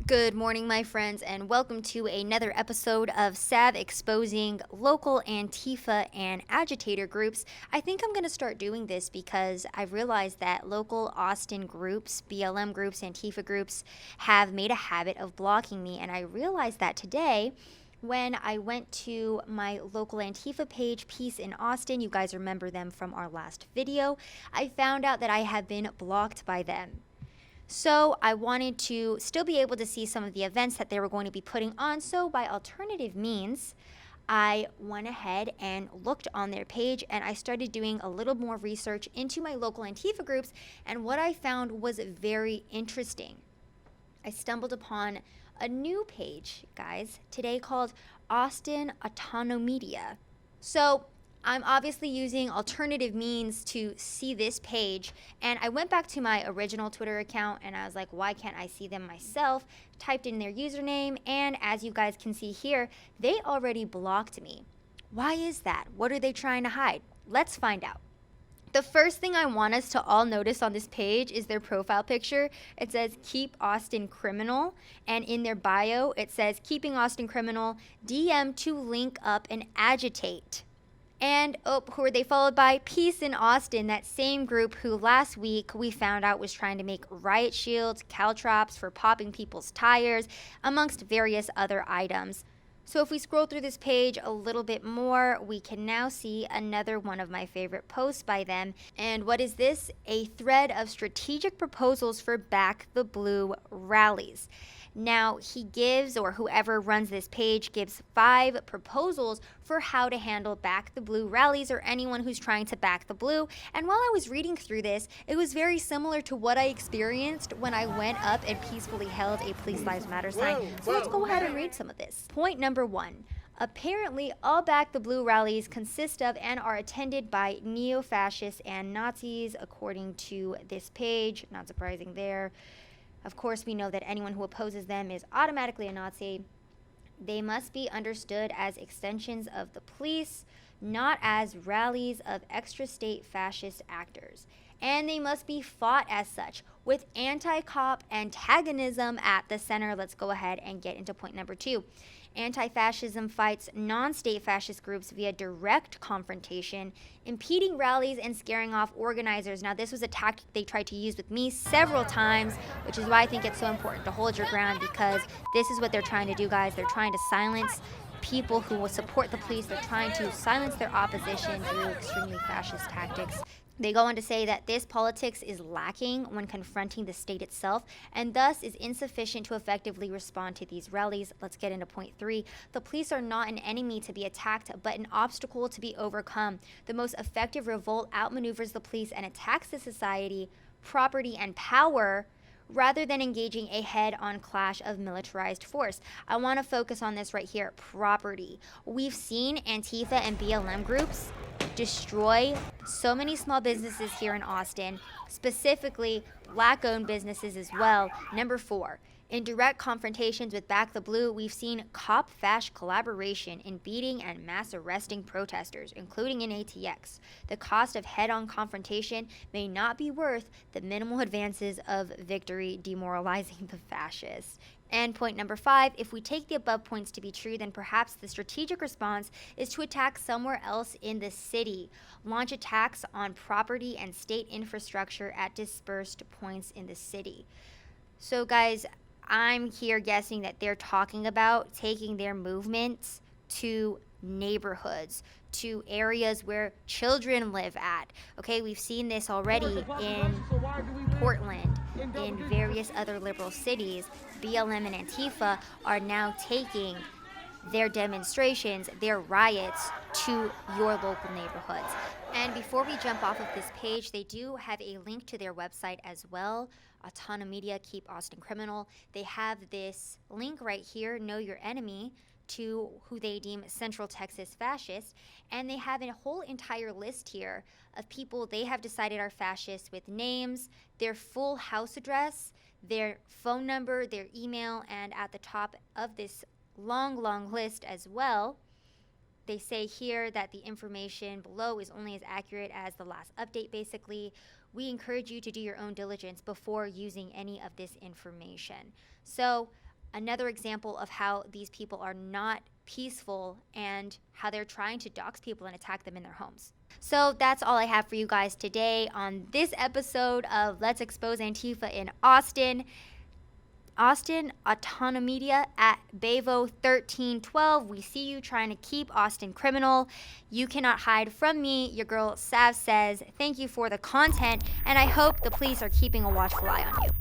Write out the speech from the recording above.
Good morning, my friends, and welcome to another episode of SAV exposing local Antifa and agitator groups. I think I'm going to start doing this because I've realized that local Austin groups, BLM groups, Antifa groups, have made a habit of blocking me. And I realized that today when I went to my local Antifa page, Peace in Austin. You guys remember them from our last video. I found out that I have been blocked by them. So I wanted to still be able to see some of the events that they were going to be putting on. So by alternative means, I went ahead and looked on their page and I started doing a little more research into my local Antifa groups. And what I found was very interesting. I stumbled upon a new page, guys, today called Austin Autonomedia. So I'm obviously using alternative means to see this page, and I went back to my original Twitter account and I was like, why can't I see them myself? Typed in their username, and as you guys can see here, they already blocked me. Why is that? What are they trying to hide? Let's find out. The first thing I want us to all notice on this page is their profile picture. It says Keep Austin Criminal, and in their bio it says Keeping Austin Criminal, DM to link up and agitate. And who are they followed by? Peace in Austin, that same group who last week we found out was trying to make riot shields, caltrops for popping people's tires, amongst various other items. So if we scroll through this page a little bit more, we can now see another one of my favorite posts by them. And what is this? A thread of strategic proposals for Back the Blue rallies. Now, he gives, or whoever runs this page, gives 5 proposals for how to handle Back the Blue rallies or anyone who's trying to back the blue. And while I was reading through this, it was very similar to what I experienced when I went up and peacefully held a Please Lives Matter sign. So let's go ahead and read some of this. Point number 1. Apparently, all Back the Blue rallies consist of and are attended by neo-fascists and Nazis, according to this page. Not surprising there. Of course, we know that anyone who opposes them is automatically a Nazi. They must be understood as extensions of the police, not as rallies of extra-state fascist actors. And they must be fought as such, with anti-cop antagonism at the center. Let's go ahead and get into point number 2. Anti-fascism fights non-state fascist groups via direct confrontation, impeding rallies and scaring off organizers. Now, this was a tactic they tried to use with me several times, which is why I think it's so important to hold your ground, because this is what they're trying to do, guys. They're trying to silence people who will support the police. They're trying to silence their opposition through extremely fascist tactics. They go on to say that this politics is lacking when confronting the state itself and thus is insufficient to effectively respond to these rallies. Let's get into point 3. The police are not an enemy to be attacked, but an obstacle to be overcome. The most effective revolt outmaneuvers the police and attacks the society, property, and power rather than engaging a head-on clash of militarized force. I want to focus on this right here, property. We've seen Antifa and BLM groups destroy so many small businesses here in Austin, specifically black-owned businesses as well. Number 4, in direct confrontations with Back the Blue, we've seen cop-fash collaboration in beating and mass arresting protesters, including in ATX. The cost of head-on confrontation may not be worth the minimal advances of victory demoralizing the fascists. And point number 5, if we take the above points to be true, then perhaps the strategic response is to attack somewhere else in the city, launch attacks on property and state infrastructure at dispersed points in the city. So guys, I'm here guessing that they're talking about taking their movements to neighborhoods, to areas where children live at. Okay, we've seen this already in Portland, in various other liberal cities. BLM and Antifa are now taking their demonstrations, their riots to your local neighborhoods. And before we jump off of this page, they do have a link to their website as well, Autonomedia, Keep Austin Criminal. They have this link right here, Know Your Enemy, to who they deem Central Texas fascists, and they have a whole entire list here of people they have decided are fascists with names, their full house address, their phone number, their email, and at the top of this long list as well, they say here that the information below is only as accurate as the last update. Basically, we encourage you to do your own diligence before using any of this information. So another example of how these people are not peaceful and how they're trying to dox people and attack them in their homes. So that's all I have for you guys today on this episode of Let's Expose Antifa in Austin. Austin Autonomedia at Bevo1312. We see you trying to keep Austin criminal. You cannot hide from me. Your girl Sav says, thank you for the content, and I hope the police are keeping a watchful eye on you.